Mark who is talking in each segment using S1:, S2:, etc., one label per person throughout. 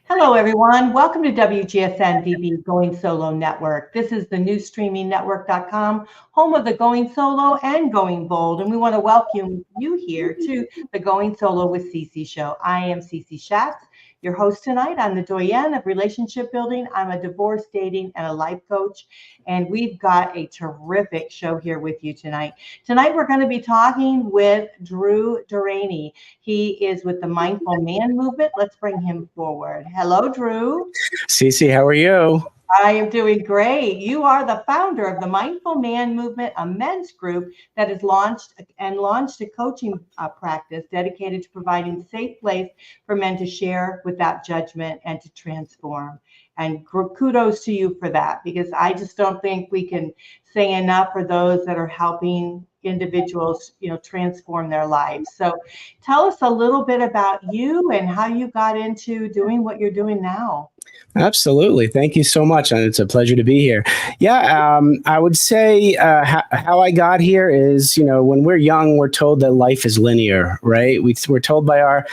S1: Hello, everyone. Welcome to WGSN-DB Going Solo Network. This is the new streamingnetwork.com, home of the Going Solo and Going Bold. And we want to welcome you here to the Going Solo with Cece show. I am Cece Shatz, your host tonight. I'm the Doyenne of Relationship Building. I'm a divorce, dating, and a life coach. And we've got a terrific show here with you tonight. Tonight, we're going to be talking with Drew Deraney. He is with the Mindful Man Movement. Let's bring him forward. Hello, Drew.
S2: Cece, how are you?
S1: I am doing great. You are the founder of the Mindful Man Movement, a men's group that has launched a coaching practice dedicated to providing a safe place for men to share without judgment and to transform. And kudos to you for that, because I just don't think we can say enough for those that are helping individuals, transform their lives. So tell us a little bit about you and how you got into doing what you're doing now.
S2: Absolutely. Thank you so much. And it's a pleasure to be here. Yeah, I would say how I got here is, when we're young, we're told that life is linear, right? We're told by our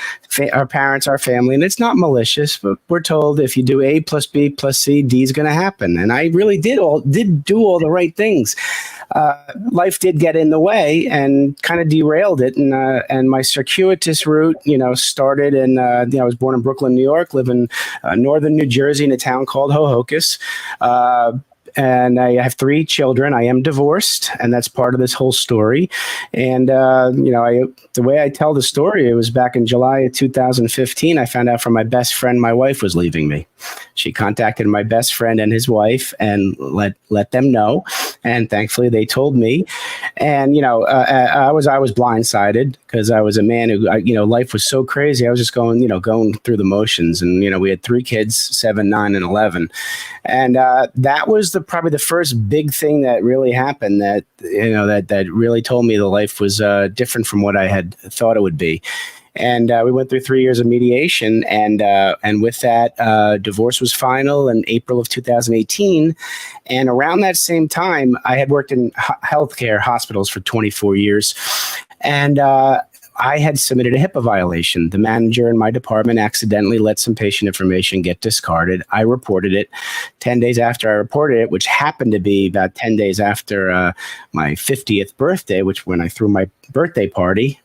S2: parents, our family, and it's not malicious, but we're told if you do A plus B plus C, D is going to happen. And I really did do all the right things. Life did get in the way and kind of derailed it. And my circuitous route, started in, I was born in Brooklyn, New York, live in northern New Jersey in a town called Hohokus. And I have 3 children. I am divorced, and that's part of this whole story. And, the way I tell the story, it was back in July of 2015, I found out from my best friend, my wife was leaving me. She contacted my best friend and his wife and let them know. And thankfully they told me. And, I was blindsided because I was a man who, life was so crazy. I was just going through the motions. And, we had 3 kids, 7, 9, and 11. And that was probably the first big thing that really happened that really told me the life was different from what I had thought it would be. And we went through 3 years of mediation, and with that, divorce was final in April of 2018. And around that same time, I had worked in healthcare hospitals for 24 years, and I had submitted a HIPAA violation. The manager in my department accidentally let some patient information get discarded. I reported it. 10 days after I reported it, which happened to be about 10 days after my 50th birthday, which when I threw my birthday party,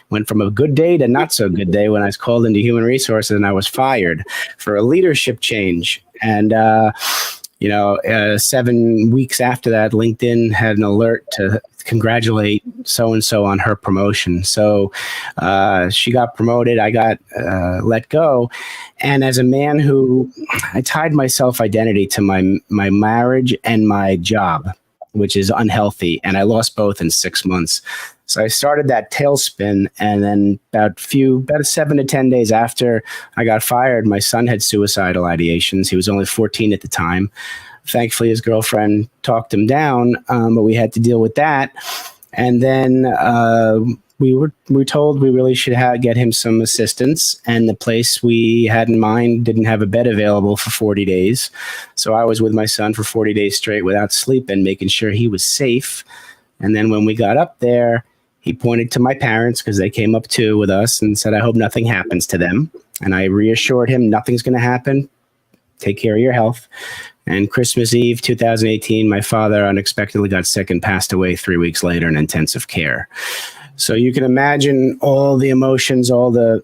S2: went from a good day to not so good day when I was called into human resources and I was fired for a leadership change. And 7 weeks after that, LinkedIn had an alert to congratulate so-and-so on her promotion. So she got promoted. I got let go. And as a man who, I tied my self-identity to my marriage and my job, which is unhealthy. And I lost both in 6 months. So I started that tailspin, and then about 7 to 10 days after I got fired, my son had suicidal ideations. He was only 14 at the time. Thankfully, his girlfriend talked him down, but we had to deal with that. And then we were told we really should get him some assistance, and the place we had in mind didn't have a bed available for 40 days. So I was with my son for 40 days straight without sleep and making sure he was safe. And then when we got up there, he pointed to my parents because they came up too with us and said, I hope nothing happens to them. And I reassured him nothing's going to happen. Take care of your health. And Christmas Eve, 2018, my father unexpectedly got sick and passed away 3 weeks later in intensive care. So you can imagine all the emotions,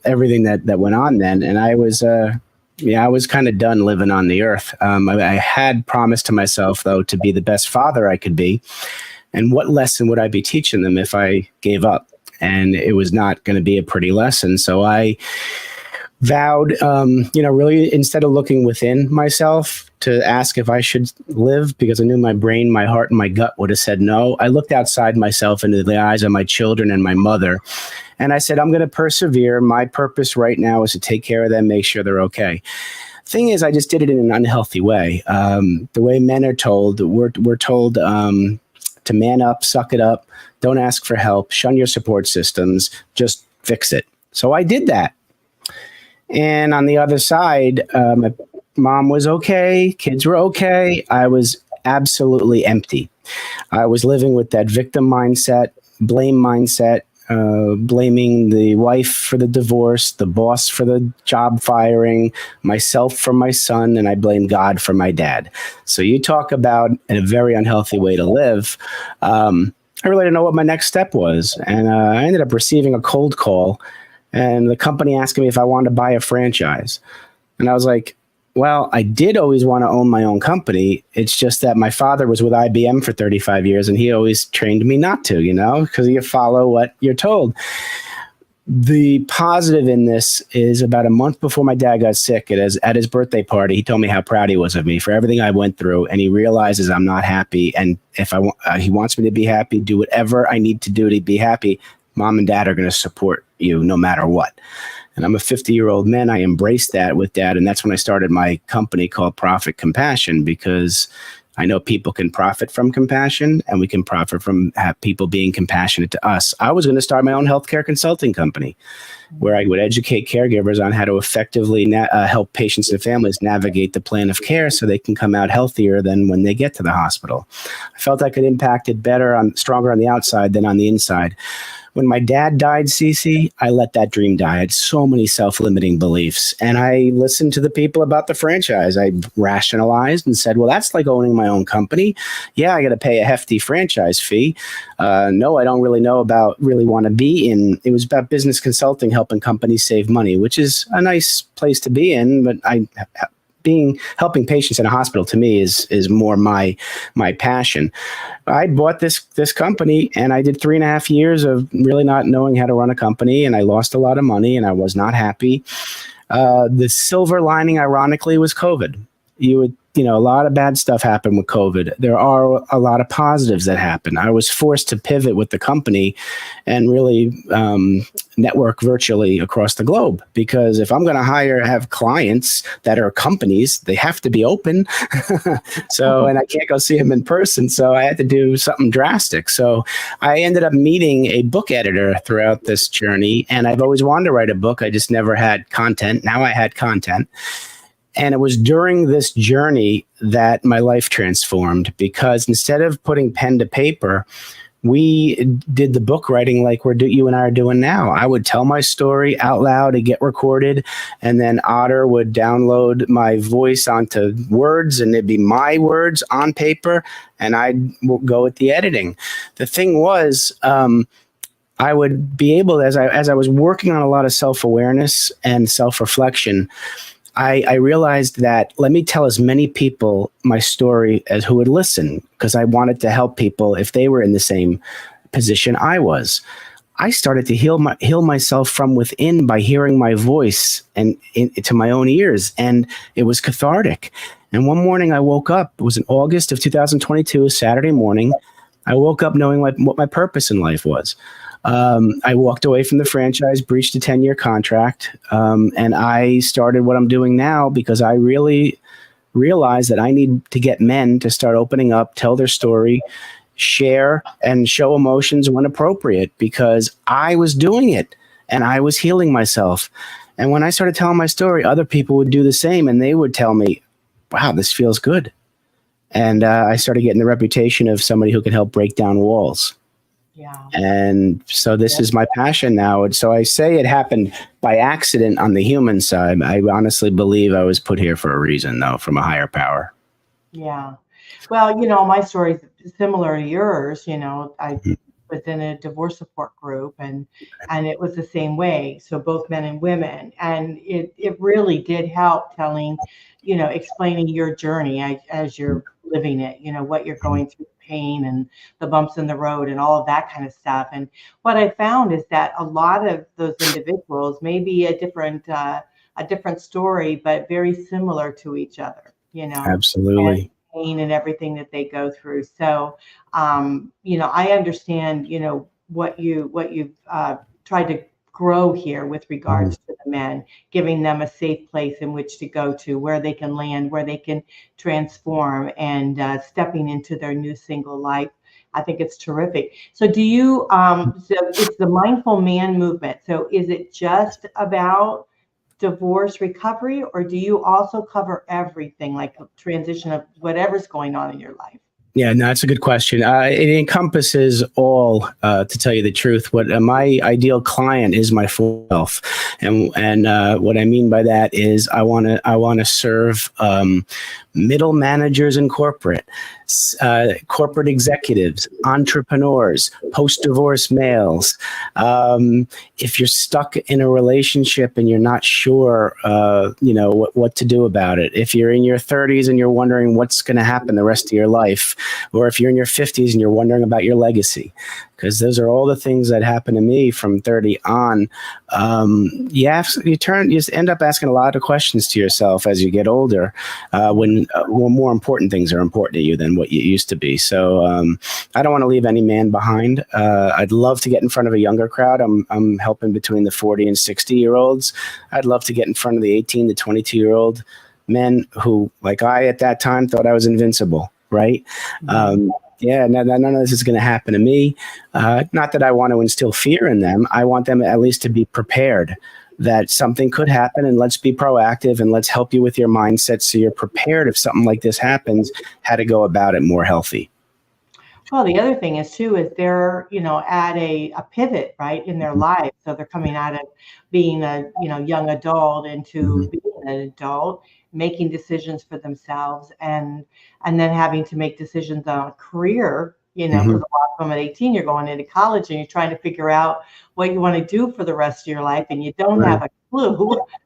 S2: everything that went on then. And I was kind of done living on the earth. I had promised to myself, though, to be the best father I could be. And what lesson would I be teaching them if I gave up? And it was not going to be a pretty lesson. So I vowed, really, instead of looking within myself to ask if I should live, because I knew my brain, my heart, and my gut would have said no, I looked outside myself into the eyes of my children and my mother. And I said, I'm going to persevere. My purpose right now is to take care of them, make sure they're okay. Thing is, I just did it in an unhealthy way. The way men are told, we're told to man up, suck it up, don't ask for help, shun your support systems, just fix it. So I did that. And on the other side, my mom was okay, kids were okay. I was absolutely empty. I was living with that victim mindset, blame mindset, blaming the wife for the divorce, the boss for the job firing, myself for my son, and I blame God for my dad. So you talk about a very unhealthy way to live. I really didn't know what my next step was. And I ended up receiving a cold call, and the company asked me if I wanted to buy a franchise. And I was like, well, I did always want to own my own company. It's just that my father was with IBM for 35 years, and he always trained me not to, because you follow what you're told. The positive in this is about a month before my dad got sick, at his birthday party, he told me how proud he was of me for everything I went through. And he realizes I'm not happy. And if he wants me to be happy, do whatever I need to do to be happy. Mom and dad are going to support you no matter what. And I'm a 50-year-old man. I embraced that with dad. And that's when I started my company called Profit Compassion, because I know people can profit from compassion, and we can profit from people being compassionate to us. I was going to start my own healthcare consulting company where I would educate caregivers on how to effectively help patients and families navigate the plan of care so they can come out healthier than when they get to the hospital. I felt I could impact it stronger on the outside than on the inside. When my dad died, Cece, I let that dream die. I had so many self-limiting beliefs, and I listened to the people about the franchise. I rationalized and said, well, that's like owning my own company. Yeah, I got to pay a hefty franchise fee. No, I don't really want to be in. It was about business consulting, helping companies save money, which is a nice place to be in, but helping patients in a hospital to me is more my passion. I bought this company, and I did 3.5 years of really not knowing how to run a company, and I lost a lot of money, and I was not happy. The silver lining, ironically, was COVID. A lot of bad stuff happened with COVID. There are a lot of positives that happen. I was forced to pivot with the company and really network virtually across the globe, because if I'm going to have clients that are companies, they have to be open. And I can't go see them in person. So I had to do something drastic. So I ended up meeting a book editor throughout this journey, and I've always wanted to write a book. I just never had content. Now I had content. And it was during this journey that my life transformed, because instead of putting pen to paper, we did the book writing like you and I are doing now. I would tell my story out loud and get recorded, and then Otter would download my voice onto words, and it'd be my words on paper, and I'd go with the editing. The thing was, I would be able, as I was working on a lot of self-awareness and self-reflection, I realized that let me tell as many people my story as who would listen, because I wanted to help people if they were in the same position I was. I started to heal myself from within by hearing my voice and into my own ears, and it was cathartic. And one morning I woke up. It was in August of 2022, a Saturday morning. I woke up knowing what my purpose in life was. I walked away from the franchise, breached a 10-year contract, and I started what I'm doing now because I really realized that I need to get men to start opening up, tell their story, share, and show emotions when appropriate, because I was doing it and I was healing myself. And when I started telling my story, other people would do the same, and they would tell me, wow, this feels good. And I started getting the reputation of somebody who can help break down walls.
S1: Yeah.
S2: And so this is my passion now. And so I say it happened by accident on the human side. I honestly believe I was put here for a reason, though, from a higher power.
S1: Yeah. Well, my story is similar to yours. I was in a divorce support group, and it was the same way. So both men and women. And it really did help telling, explaining your journey as you're living it, what you're going through, pain and the bumps in the road and all of that kind of stuff. And what I found is that a lot of those individuals may be a different story, but very similar to each other,
S2: Absolutely.
S1: And pain and everything that they go through. So, I understand, what you've tried to grow here with regards to the men, giving them a safe place in which to go to, where they can land, where they can transform, and stepping into their new single life. I think it's terrific. So do you, so it's the Mindful Man movement. So is it just about divorce recovery, or do you also cover everything, like a transition of whatever's going on in your life?
S2: Yeah, no, that's a good question. It encompasses all, to tell you the truth. What my ideal client is my full self, and what I mean by that is I want to serve middle managers in corporate executives, entrepreneurs, post-divorce males. If you're stuck in a relationship and you're not sure, what to do about it. If you're in your 30s and you're wondering what's going to happen the rest of your life, or if you're in your 50s and you're wondering about your legacy, because those are all the things that happen to me from 30 on. You end up asking a lot of questions to yourself as you get older, when more important things are important to you than what you used to be. So I don't want to leave any man behind. I'd love to get in front of a younger crowd. I'm helping between the 40 and 60-year-olds. I'd love to get in front of the 18 to 22-year-old men who, like I at that time, thought I was invincible, right? Mm-hmm. None of this is going to happen to me. Not that I want to instill fear in them. I want them at least to be prepared that something could happen, and let's be proactive and let's help you with your mindset so you're prepared if something like this happens, how to go about it more healthy.
S1: Well, the other thing is too, is they're, at a pivot, right, in their life. So they're coming out of being a, young adult into being an adult, making decisions for themselves, and then having to make decisions on a career, because a lot of them at 18, you're going into college and you're trying to figure out what you want to do for the rest of your life, and you don't have a clue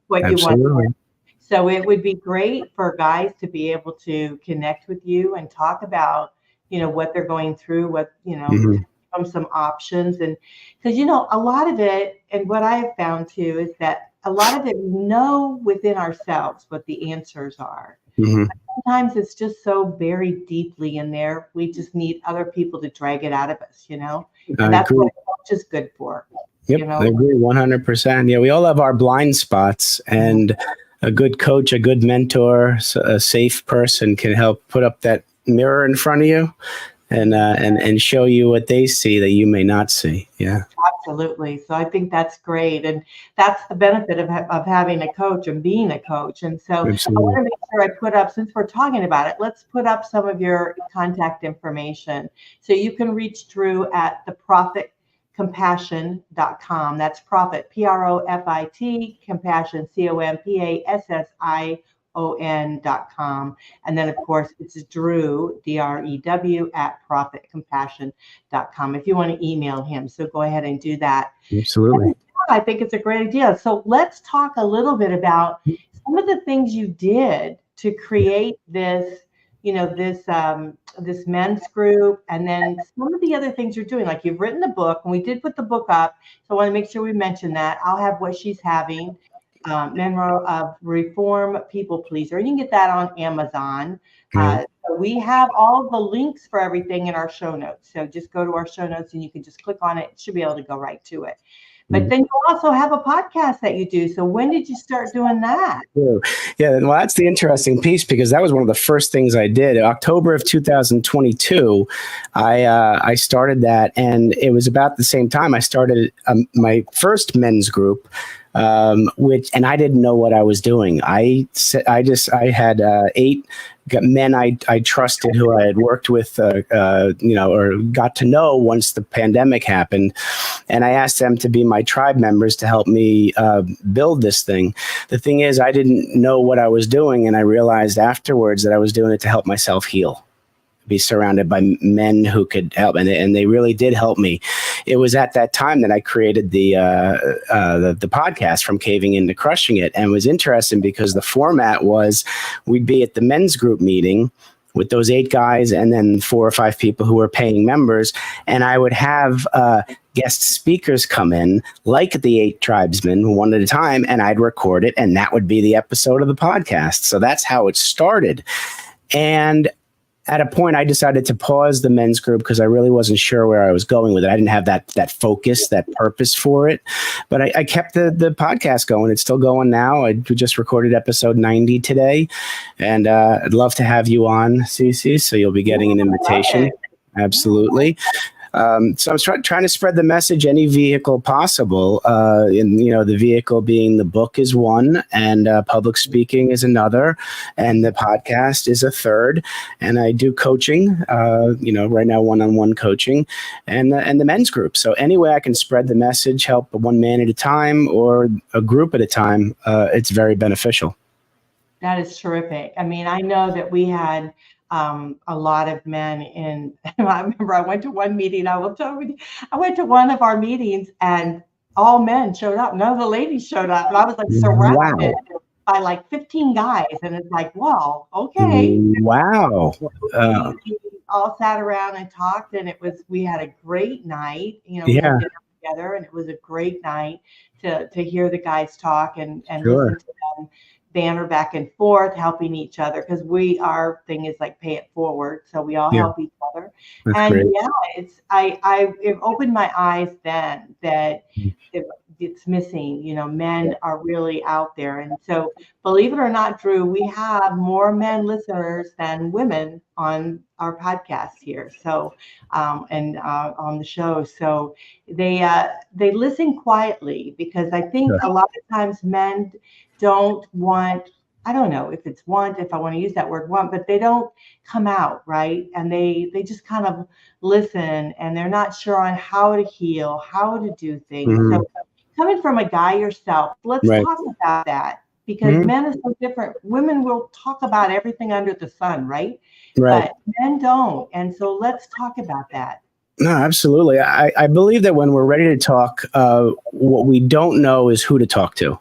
S1: what you want to do. So it would be great for guys to be able to connect with you and talk about, what they're going through, what, from some options. And because, a lot of it, and what I have found too, is that a lot of it we know within ourselves what the answers are. But sometimes it's just so buried deeply in there. We just need other people to drag it out of us, and that's what a coach is good for.
S2: Yep, I agree 100%. Yeah, we all have our blind spots, and a good coach, a good mentor, a safe person can help put up that mirror in front of you and show you what they see that you may not see. Yeah,
S1: absolutely. So I think that's great, and that's the benefit of having a coach and being a coach. And so absolutely. I want to make sure I put up, since we're talking about it, let's put up some of your contact information. So you can reach Drew at theprofitcompassion.com. That's profit, PROFIT, compassion, COMPASSION.com. And then, of course, it's Drew, DREW, at profitcompassion.com if you want to email him. So go ahead and do that.
S2: Absolutely.
S1: I think it's a great idea. So let's talk a little bit about some of the things you did to create this, this men's group, and then some of the other things you're doing. Like, you've written a book, and we did put the book up, so I want to make sure we mention that. I'll have what she's having. Memoir of Reform People Pleaser. You can get that on Amazon. So we have all the links for everything in our show notes. So just go to our show notes and you can just click on it. It should be able to go right to it. But then you also have a podcast that you do. So when did you start doing that?
S2: Yeah, well, that's the interesting piece, because that was one of the first things I did. In October of 2022, I started that, and it was about the same time I started my first men's group, and I didn't know what I was doing. I had 8 men I trusted, who I had worked with, or got to know once the pandemic happened. And I asked them to be my tribe members to help me build this thing. The thing is, I didn't know what I was doing. And I realized afterwards that I was doing it to help myself heal, be surrounded by men who could help. And they really did help me. It was at that time that I created the podcast, From Caving Into Crushing It. And it was interesting because the format was, we'd be at the men's group meeting with those 8 guys and then 4 or 5 people who were paying members. And I would have guest speakers come in, like the 8 tribesmen, one at a time, and I'd record it. And that would be the episode of the podcast. So that's how it started. And at a point, I decided to pause the men's group because I really wasn't sure where I was going with it. I didn't have that focus, that purpose for it. But I kept the podcast going. It's still going now. We just recorded episode 90 today. And I'd love to have you on, Cece. So you'll be getting an invitation. Absolutely. So I was trying to spread the message any vehicle possible. The vehicle being the book is one, and public speaking is another, and the podcast is a third. And I do coaching, right now one-on-one coaching, and the men's group. So any way I can spread the message, help one man at a time or a group at a time, it's very beneficial.
S1: That is terrific. I mean, I know that we had a lot of men in. I remember I went to one meeting. I will tell you, I went to one of our meetings and all men showed up. None of the ladies showed up, and I was like surrounded by like 15 guys, and it's like, well, okay.
S2: Wow.
S1: We all sat around and talked, and we had a great night. We had dinner together, and it was a great night to hear the guys talk and listen to them banter back and forth, helping each other, because our thing is like pay it forward, so we all help each other.
S2: That's
S1: and
S2: great.
S1: It opened my eyes then that it's missing. Men are really out there, and so believe it or not, Drew, we have more men listeners than women on our podcast here. So and on the show, so they listen quietly, because I think a lot of times men don't want, I don't know if it's want, if I want to use that word want, but they don't come out, right? And they just kind of listen, and they're not sure on how to heal, how to do things. So coming from a guy yourself, let's talk about that, because men are so different. Women will talk about everything under the sun, right? But men don't. And so let's talk about that.
S2: No, absolutely. I believe that when we're ready to talk, what we don't know is who to talk to.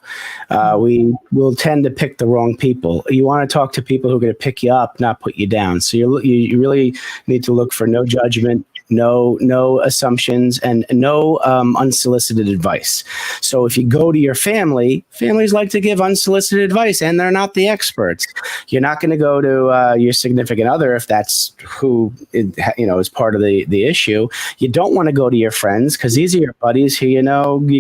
S2: We will tend to pick the wrong people. You want to talk to people who are going to pick you up, not put you down. So you really need to look for no judgment, no assumptions, and no unsolicited advice. So if you go to your families like to give unsolicited advice, and they're not the experts. You're not going to go to your significant other if that's who is part of the issue. You don't want to go to your friends, because these are your buddies who you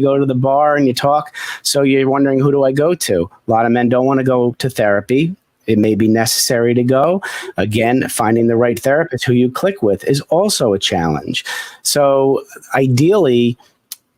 S2: go to the bar and you talk. So you're wondering, who do I go to? A lot of men don't want to go to therapy. It may be necessary to go. Again, finding the right therapist who you click with is also a challenge. So ideally,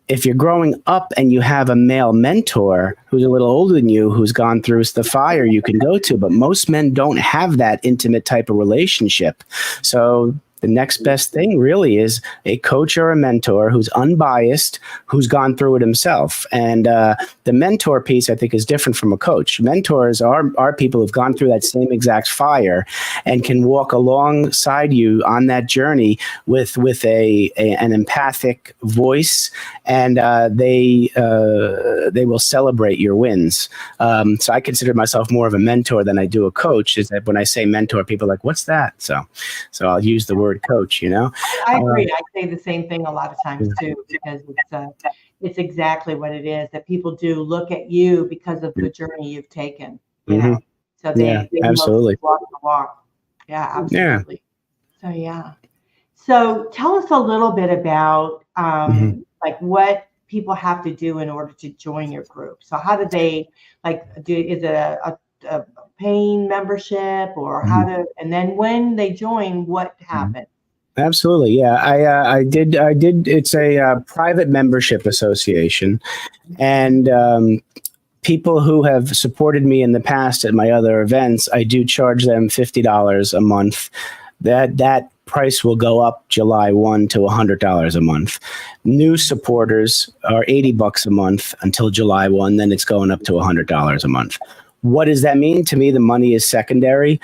S2: if you're growing up and you have a male mentor who's a little older than you, who's gone through the fire, you can go to. But most men don't have that intimate type of relationship. So the next best thing really is a coach or a mentor who's unbiased, who's gone through it himself. And the mentor piece, I think, is different from a coach. Mentors are people who've gone through that same exact fire and can walk alongside you on that journey with an empathic voice, and they will celebrate your wins. So I consider myself more of a mentor than I do a coach. Is that when I say mentor, people are like, what's that? So I'll use the word coach.
S1: I agree. I say the same thing a lot of times too, because it's exactly what it is, that people do look at you because of the journey you've taken. So they
S2: absolutely
S1: walk the walk. Yeah, absolutely. So tell us a little bit about like what people have to do in order to join your group. So how do they is it a paying membership, or how to, and then when they join, what happens?
S2: Absolutely. Yeah. I did. It's a private membership association, and people who have supported me in the past at my other events, I do charge them $50 a month. That price will go up July 1 to $100 a month. New supporters are $80 a month until July 1. Then it's going up to $100 a month. What does that mean? To me, the money is secondary.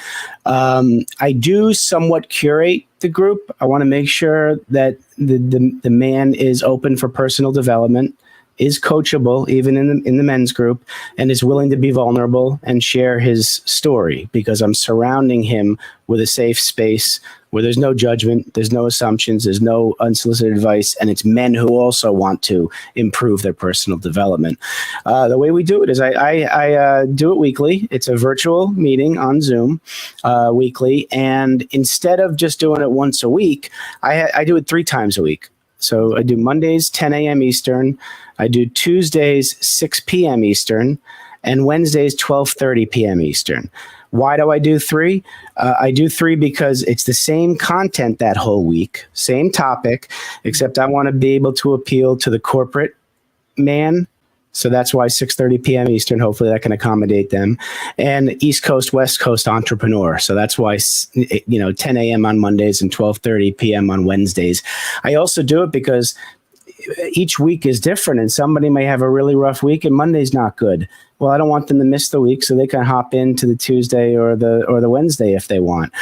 S2: I do somewhat curate the group. I want to make sure that the man is open for personal development, is coachable, even in the men's group, and is willing to be vulnerable and share his story, because I'm surrounding him with a safe space where there's no judgment, there's no assumptions, there's no unsolicited advice, and it's men who also want to improve their personal development. The way we do it is I do it weekly. It's a virtual meeting on Zoom weekly, and instead of just doing it once a week, I do it 3 times a week. So I do Mondays, 10 a.m. Eastern. I do Tuesdays, 6 p.m. Eastern. and Wednesdays 12:30 p.m. Eastern. Why do I do 3? I do 3 because it's the same content that whole week, same topic, except I want to be able to appeal to the corporate man. So that's why 6:30 p.m. Eastern, hopefully that can accommodate them. And East Coast, West Coast entrepreneur. So that's why, 10 a.m. on Mondays and 12:30 p.m. on Wednesdays. I also do it because each week is different, and somebody may have a really rough week and Monday's not good. Well, I don't want them to miss the week, so they can hop into the Tuesday or the Wednesday if they want.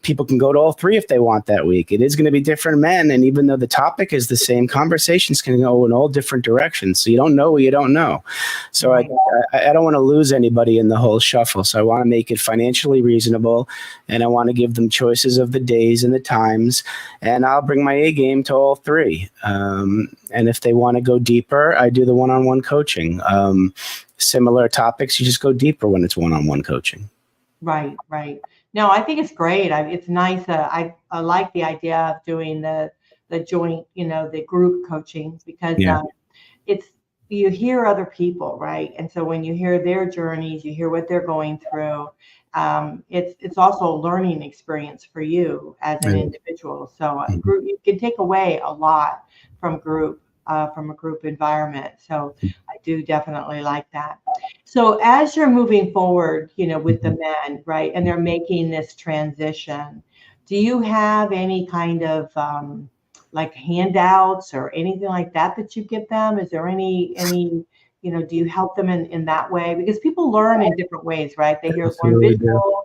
S2: People can go to all 3 if they want that week. It is going to be different men, and even though the topic is the same, conversations can go in all different directions. So you don't know what you don't know. So I don't want to lose anybody in the whole shuffle. So I want to make it financially reasonable, and I want to give them choices of the days and the times, and I'll bring my A game to all 3. And if they want to go deeper, I do the one-on-one coaching. Similar topics, you just go deeper when it's one-on-one coaching.
S1: Right. No, I think it's great. It's nice. I like the idea of doing the joint, the group coaching, because it's, you hear other people, right? And so when you hear their journeys, you hear what they're going through. It's also a learning experience for you as an individual. So a group, you can take away a lot from a group environment. So I do definitely like that. So as you're moving forward, with the men, right, and they're making this transition, do you have any kind of like handouts or anything like that you give them? Is there any do you help them in that way? Because people learn in different ways, right? They hear one visual,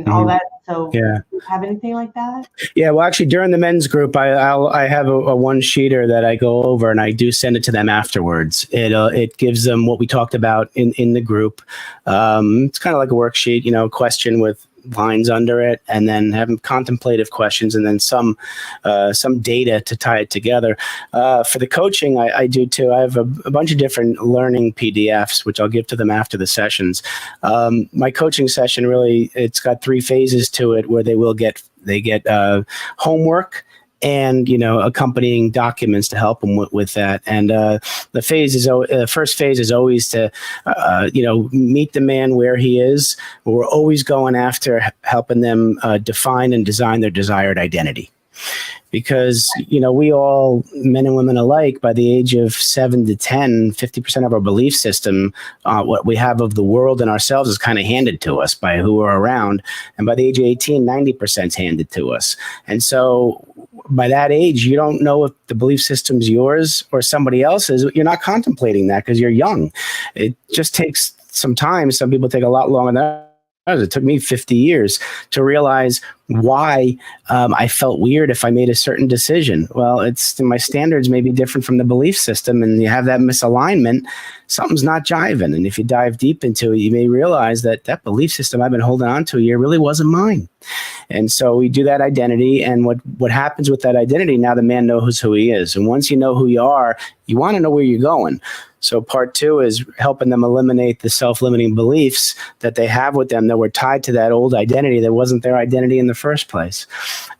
S1: all that. So do you have anything like that? Yeah,
S2: well, actually, during the men's group, I have a one-sheeter that I go over, and I do send it to them afterwards. It gives them what we talked about in the group. It's kind of like a worksheet, question with lines under it, and then have contemplative questions, and then some data to tie it together. For the coaching, I do too. I have a bunch of different learning PDFs, which I'll give to them after the sessions. My coaching session really, it's got 3 phases to it, where they get homework and accompanying documents to help them with that. And the first phase is always to meet the man where he is. We're always going after helping them define and design their desired identity. Because, we all, men and women alike, by the age of 7 to 10, 50% of our belief system, what we have of the world and ourselves, is kind of handed to us by who we're around. And by the age of 18, 90% is handed to us. And so by that age, you don't know if the belief system's yours or somebody else's. You're not contemplating that because you're young. It just takes some time. Some people take a lot longer than others. It took me 50 years to realize why I felt weird if I made a certain decision. Well, it's my standards may be different from the belief system, and you have that misalignment. Something's not jiving. And if you dive deep into it, you may realize that belief system I've been holding on to a year really wasn't mine. And so we do that identity, and what happens with that identity, now the man knows who he is. And once you know who you are, you want to know where you're going. So part 2 is helping them eliminate the self-limiting beliefs that they have with them that were tied to that old identity that wasn't their identity in the first place.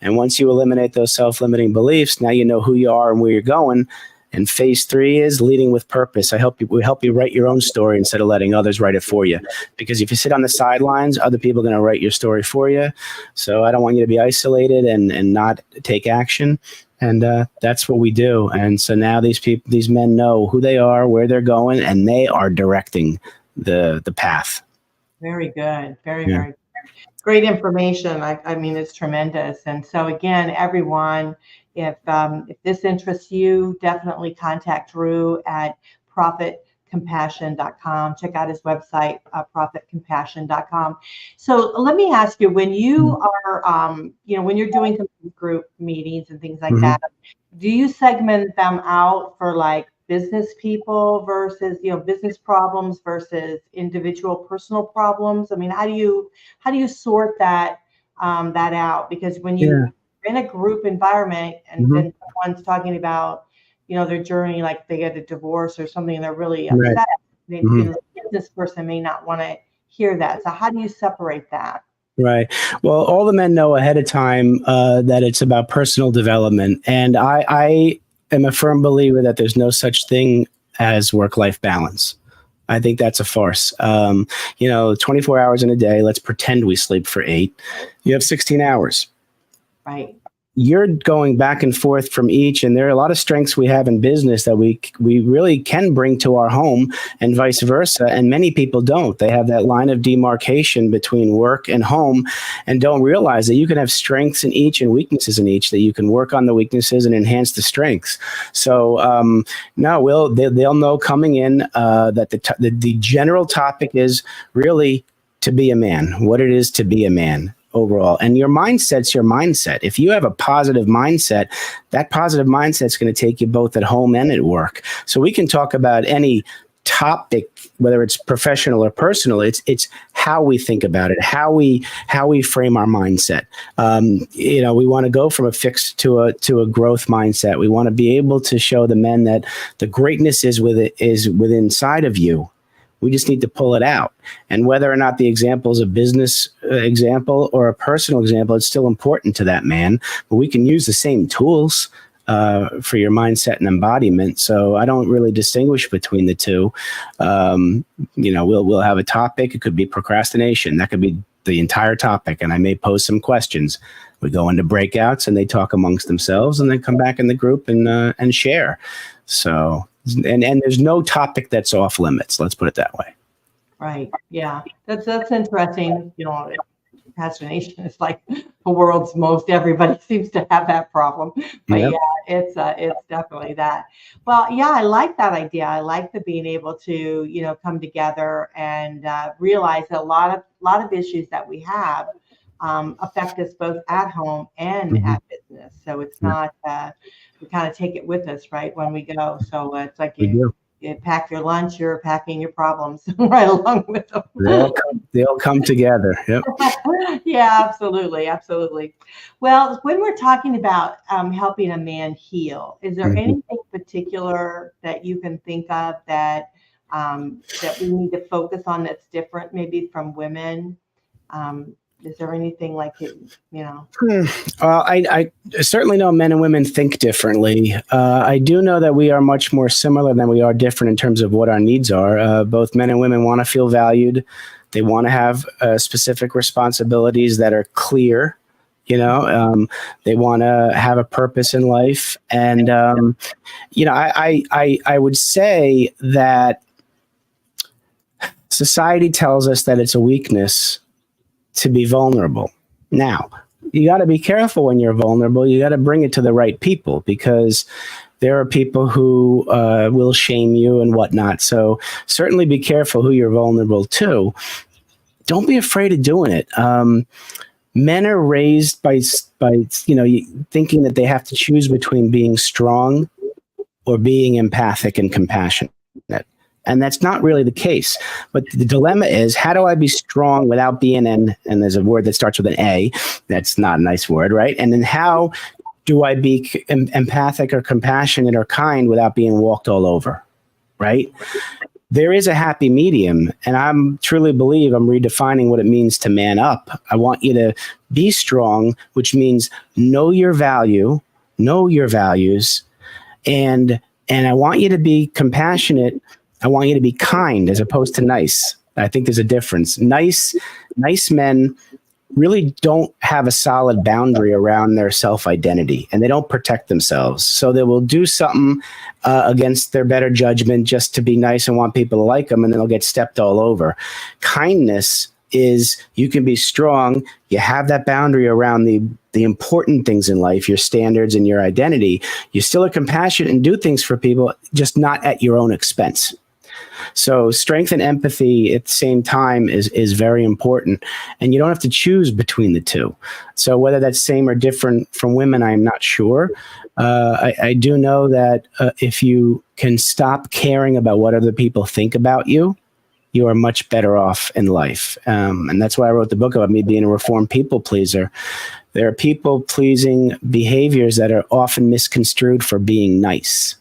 S2: And once you eliminate those self-limiting beliefs, now you know who you are and where you're going. And phase 3 is leading with purpose. We help you write your own story instead of letting others write it for you. Because if you sit on the sidelines, other people are going to write your story for you. So I don't want you to be isolated and not take action. And that's what we do. And so now these men know who they are, where they're going, and they are directing the path.
S1: Very good. Very good. Great information. I mean, it's tremendous. And so again, everyone, if this interests you, definitely contact Drew at profitcompassion.com. Check out his website, profitcompassion.com. So let me ask you, when you are, when you're doing some group meetings and things like that, do you segment them out for like business people versus, business problems versus individual personal problems? I mean, how do you sort that out? Because when you're in a group environment and then someone's talking about, their journey, like they get a divorce or something, and they're really upset. The business person may not want to hear that. So how do you separate that?
S2: Right. Well, all the men know ahead of time that it's about personal development. And I am a firm believer that there's no such thing as work-life balance. I think that's a farce. 24 hours in a day, let's pretend we sleep for 8. You have 16 hours.
S1: Right.
S2: You're going back and forth from each, and there are a lot of strengths we have in business that we really can bring to our home, and vice versa. And many people don't. They have that line of demarcation between work and home, and don't realize that you can have strengths in each and weaknesses in each. That you can work on the weaknesses and enhance the strengths. So they'll know coming in that the general topic is really to be a man. What it is to be a man. Overall. And your mindset's your mindset. If you have a positive mindset, that positive mindset's going to take you both at home and at work. So we can talk about any topic, whether it's professional or personal. It's how we think about it, how we frame our mindset. We want to go from a fixed to a growth mindset. We want to be able to show the men that the greatness is within inside of you. We just need to pull it out. And whether or not the example is a business example or a personal example, it's still important to that man. But we can use the same tools for your mindset and embodiment. So I don't really distinguish between the two. We'll have a topic. It could be procrastination. That could be the entire topic. And I may pose some questions. We go into breakouts and they talk amongst themselves and then come back in the group and share. So, and there's no topic that's off limits. Let's put it that way.
S1: Right. Yeah. That's interesting. Procrastination is like the world's most, everybody seems to have that problem. But
S2: Yep.
S1: yeah, it's definitely that. Well, yeah, I like that idea. I like the being able to, come together and realize that a lot of issues that we have affect us both at home and at business. So it's not, we kind of take it with us, right, when we go. So it's like you pack your lunch, you're packing your problems right along with them.
S2: They'll come together. Yep.
S1: Yeah, absolutely. Absolutely. Well, when we're talking about helping a man heal, is there anything particular that you can think of that we need to focus on that's different maybe from women? Is there anything like it,
S2: Well, I certainly know men and women think differently. I do know that we are much more similar than we are different in terms of what our needs are. Both men and women want to feel valued. They want to have specific responsibilities that are clear. They want to have a purpose in life. And, I would say that society tells us that it's a weakness to be vulnerable. Now, you got to be careful when you're vulnerable. You got to bring it to the right people, because there are people who will shame you and whatnot. So certainly be careful who you're vulnerable to. Don't be afraid of doing it. Men are raised by thinking that they have to choose between being strong or being empathic and compassionate. And that's not really the case. But the dilemma is, how do I be strong without being and there's a word that starts with an A. That's not a nice word, right? And then how do I be empathic or compassionate or kind without being walked all over, right? There is a happy medium, and I truly believe I'm redefining what it means to man up. I want you to be strong, which means know your value, know your values, and I want you to be compassionate. I want you to be kind as opposed to nice. I think there's a difference. Nice men really don't have a solid boundary around their self-identity, and they don't protect themselves. So they will do something against their better judgment just to be nice and want people to like them, and then they'll get stepped all over. Kindness is, you can be strong. You have that boundary around the important things in life, your standards and your identity. You still are compassionate and do things for people, just not at your own expense. So strength and empathy at the same time is very important, and you don't have to choose between the two. So whether that's same or different from women, I'm not sure. I do know that if you can stop caring about what other people think about you, you are much better off in life. And that's why I wrote the book about me being a reformed people pleaser. There are people pleasing behaviors that are often misconstrued for being nice.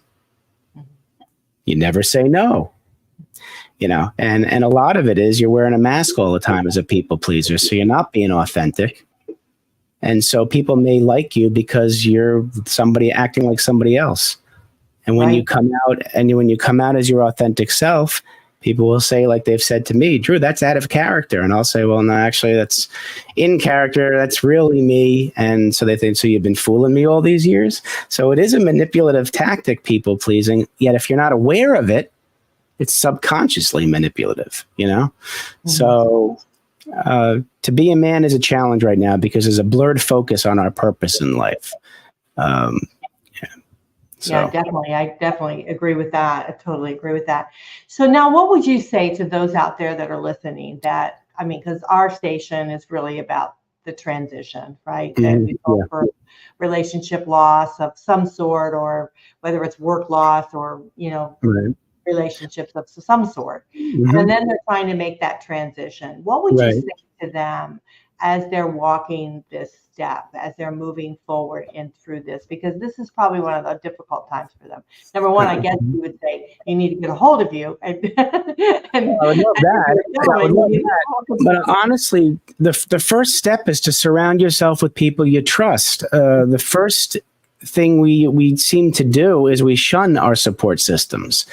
S2: You never say no. And a lot of it is you're wearing a mask all the time as a people pleaser. So you're not being authentic. And so people may like you because you're somebody acting like somebody else. And when you come out as your authentic self, People will say, like they've said to me, Drew, that's out of character. And I'll say, well, no, actually, that's in character. That's really me. And so they think, so you've been fooling me all these years? So it is a manipulative tactic, people pleasing. Yet if you're not aware of it, it's subconsciously manipulative, you know? Mm-hmm. So to be a man is a challenge right now because there's a blurred focus on our purpose in life.
S1: Yeah, definitely. I definitely agree with that. I totally agree with that. So now what would you say to those out there that are listening that, I mean, because our station is really about the transition, right? That we go for relationship loss of some sort, or whether it's work loss or, you know, relationships of some sort. And then they're trying to make that transition. What would you say to them as they're walking this step, as they're moving forward and through this? Because this is probably one of the difficult times for them. Number one, I guess you would say you need to get a hold of you. I
S2: would love that. But honestly, the first step is to surround yourself with people you trust. The first thing we seem to do is we shun our support systems.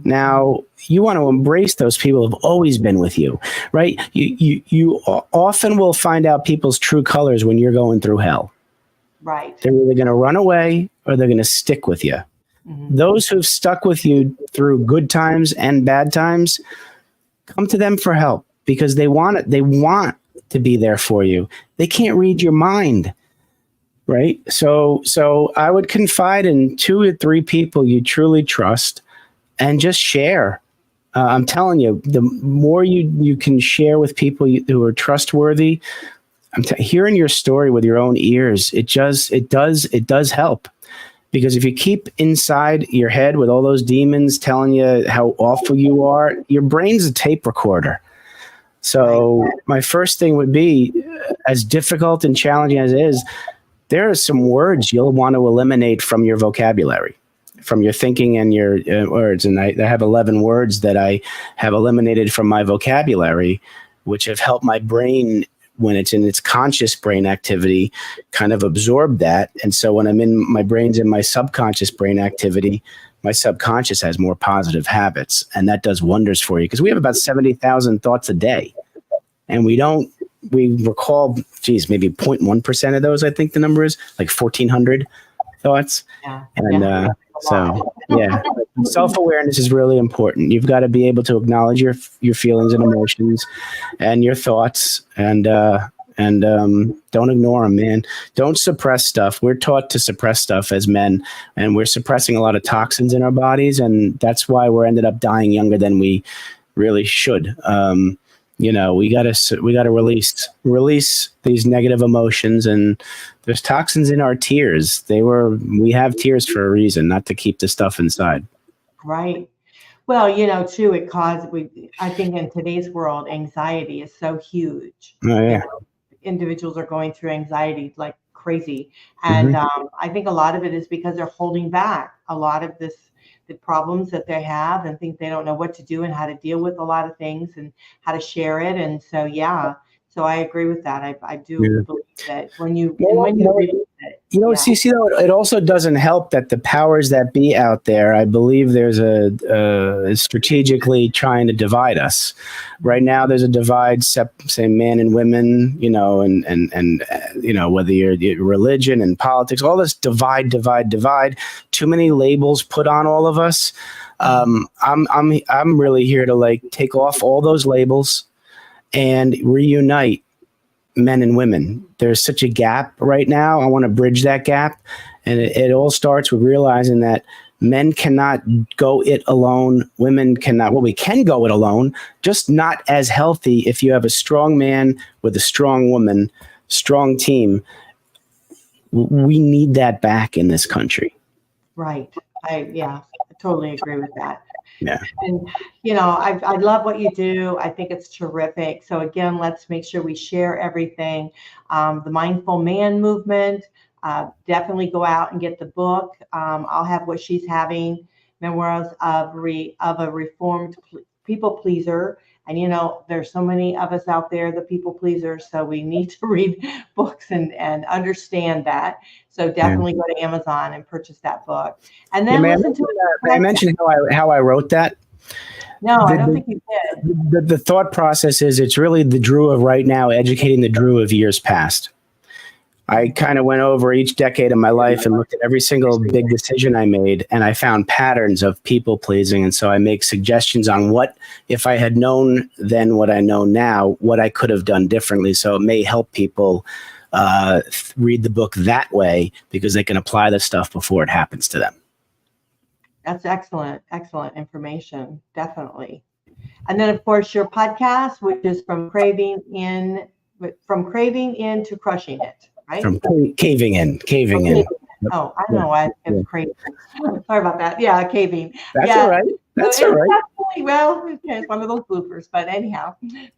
S2: Now, you want to embrace those people who have always been with you, right? You often will find out people's true colors when you're going through hell.
S1: Right.
S2: They're either going to run away or they're going to stick with you. Those who've stuck with you through good times and bad times, come to them for help because they want it. They want to be there for you. They can't read your mind. Right. So I would confide in 2 or 3 people you truly trust and just share. I'm telling you, the more you can share with people who are trustworthy, hearing your story with your own ears, it does help. Because if you keep inside your head with all those demons telling you how awful you are, your brain's a tape recorder. So my first thing would be, as difficult and challenging as it is, there are some words you'll want to eliminate from your vocabulary, from your thinking and your words. And I have 11 words that I have eliminated from my vocabulary, which have helped my brain, when it's in its conscious brain activity, kind of absorb that. And so when my brain's in my subconscious brain activity, my subconscious has more positive habits. And that does wonders for you because we have about 70,000 thoughts a day. And we recall, maybe 0.1% of those, I think the number is, like 1,400 thoughts. Self-awareness is really important. You've got to be able to acknowledge your feelings and emotions and your thoughts and don't ignore them, man. Don't suppress stuff. We're taught to suppress stuff as men, and we're suppressing a lot of toxins in our bodies, and that's why we're ended up dying younger than we really should. We gotta release these negative emotions, and there's toxins in our tears. We have tears for a reason, not to keep the stuff inside.
S1: Right. Well, too, I think in today's world, anxiety is so huge.
S2: Oh, yeah.
S1: Individuals are going through anxiety like crazy. And I think a lot of it is because they're holding back a lot of the problems that they have and think they don't know what to do and how to deal with a lot of things and how to share it. And so, so I agree with that. I do believe that when you release it.
S2: Cece, though, it also doesn't help that the powers that be out there, I believe there's strategically trying to divide us. Right now, there's a divide, say men and women, and whether you're religion and politics, all this divide. Too many labels put on all of us. I'm really here to take off all those labels and reunite men and women. There's such a gap right now. I want to bridge that gap. And it all starts with realizing that men cannot go it alone. Women cannot. Well, we can go it alone, just not as healthy if you have a strong man with a strong woman, strong team. We need that back in this country.
S1: Right. I totally agree with that.
S2: Yeah.
S1: And, I love what you do. I think it's terrific. So again, let's make sure we share everything. The Mindful Man movement, definitely go out and get the book. I'll have what she's having, Memoirs of a Reformed People Pleaser. And, there's so many of us out there, the people pleasers. So we need to read books and understand that. So definitely go to Amazon and purchase that book. And then listen to
S2: I mentioned how I wrote that.
S1: No, I don't think you did.
S2: The thought process is it's really the Drew of right now educating the Drew of years past. I kind of went over each decade of my life and looked at every single big decision I made, and I found patterns of people pleasing. And so I make suggestions on what, if I had known then what I know now, what I could have done differently. So it may help people read the book that way because they can apply the stuff before it happens to them.
S1: That's excellent information, definitely. And then, of course, your podcast, which is from craving in to crushing it, right?
S2: From caving in.
S1: Oh, I don't know why it's craving. Sorry about that. Yeah, caving.
S2: That's all right. That's all right.
S1: Well, it's one of those bloopers, but anyhow, it's,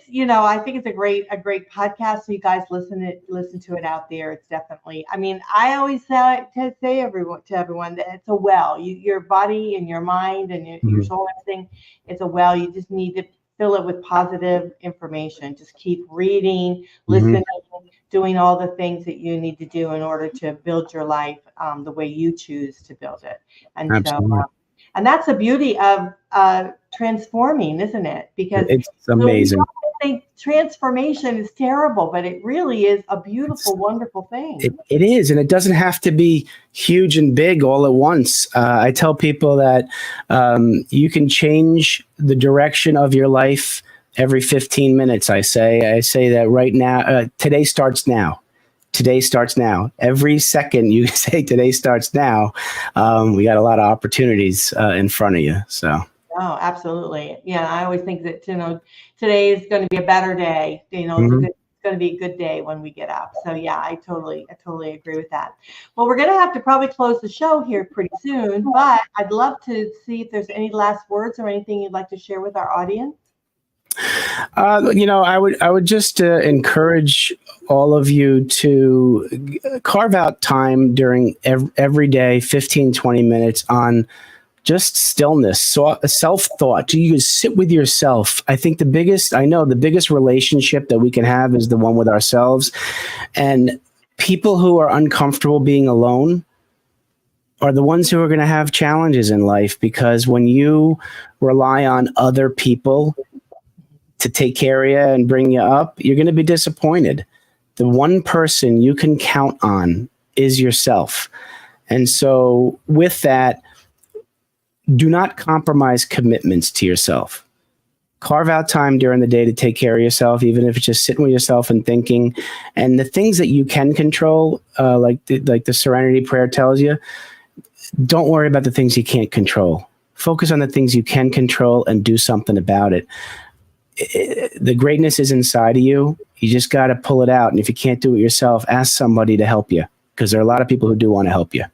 S1: I think it's a great podcast. So you guys listen to it out there. It's definitely, I mean, I always say to everyone that it's a well, your body and your mind and your soul, everything, it's a well. You just need to fill it with positive information. Just keep reading, listening, doing all the things that you need to do in order to build your life the way you choose to build it. And
S2: absolutely.
S1: So, and that's the beauty of transforming, isn't it? Because
S2: it's amazing.
S1: I think transformation is terrible, but it really is a beautiful, wonderful thing.
S2: It is, and it doesn't have to be huge and big all at once. I tell people that you can change the direction of your life every 15 minutes. I say that right now, today starts now. Today starts now. Every second you say today starts now, we got a lot of opportunities in front of you. So. Oh,
S1: absolutely. Yeah, I always think that today is going to be a better day. It's going to be a good day when we get up. So yeah, I totally agree with that. Well, we're going to have to probably close the show here pretty soon, but I'd love to see if there's any last words or anything you'd like to share with our audience.
S2: I would just encourage all of you to carve out time during every day, 15, 20 minutes on just stillness, self-thought. You can sit with yourself. I think the biggest relationship that we can have is the one with ourselves. And people who are uncomfortable being alone are the ones who are going to have challenges in life, because when you rely on other people to take care of you and bring you up, you're going to be disappointed. The one person you can count on is yourself. And so with that, do not compromise commitments to yourself. Carve out time during the day to take care of yourself, even if it's just sitting with yourself and thinking. And the things that you can control, like the Serenity Prayer tells you, don't worry about the things you can't control. Focus on the things you can control and do something about it. The greatness is inside of you. You just got to pull it out. And if you can't do it yourself, ask somebody to help you, because there are a lot of people who do want to help you.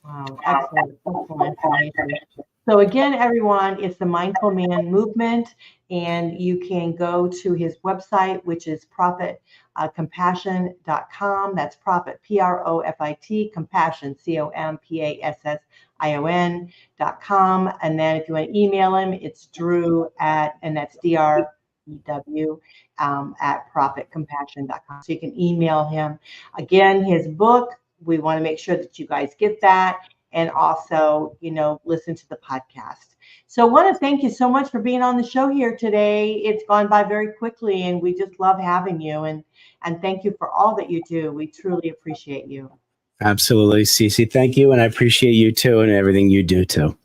S1: Wow, excellent information. So again, everyone, it's the Mindful Man Movement, and you can go to his website, which is profitcompassion.com. That's profit, Profit, compassion, COMPASSION.com. And then if you want to email him, it's Drew and that's DREW at profitcompassion.com. So you can email him. Again, his book, we want to make sure that you guys get that, and also, listen to the podcast. So I want to thank you so much for being on the show here today. It's gone by very quickly, and we just love having you. And thank you for all that you do. We truly appreciate you.
S2: Absolutely, Cece. Thank you. And I appreciate you too, and everything you do too.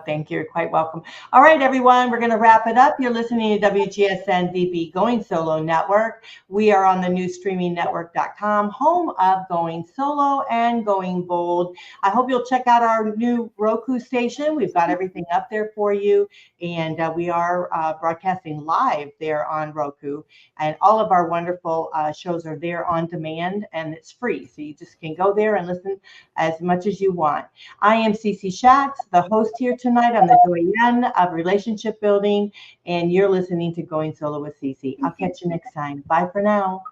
S1: Thank you. You're quite welcome. All right, everyone, we're going to wrap it up. You're listening to WGSN-DB Going Solo Network. We are on the new streamingnetwork.com, home of Going Solo and Going Bold. I hope you'll check out our new Roku station. We've got everything up there for you. And we are broadcasting live there on Roku. And all of our wonderful shows are there on demand, and it's free. So you just can go there and listen as much as you want. I am Cece Shatz, the host here tonight. I'm the Doyenne of Relationship Building, and you're listening to Going Solo with Cece. I'll catch you next time. Bye for now.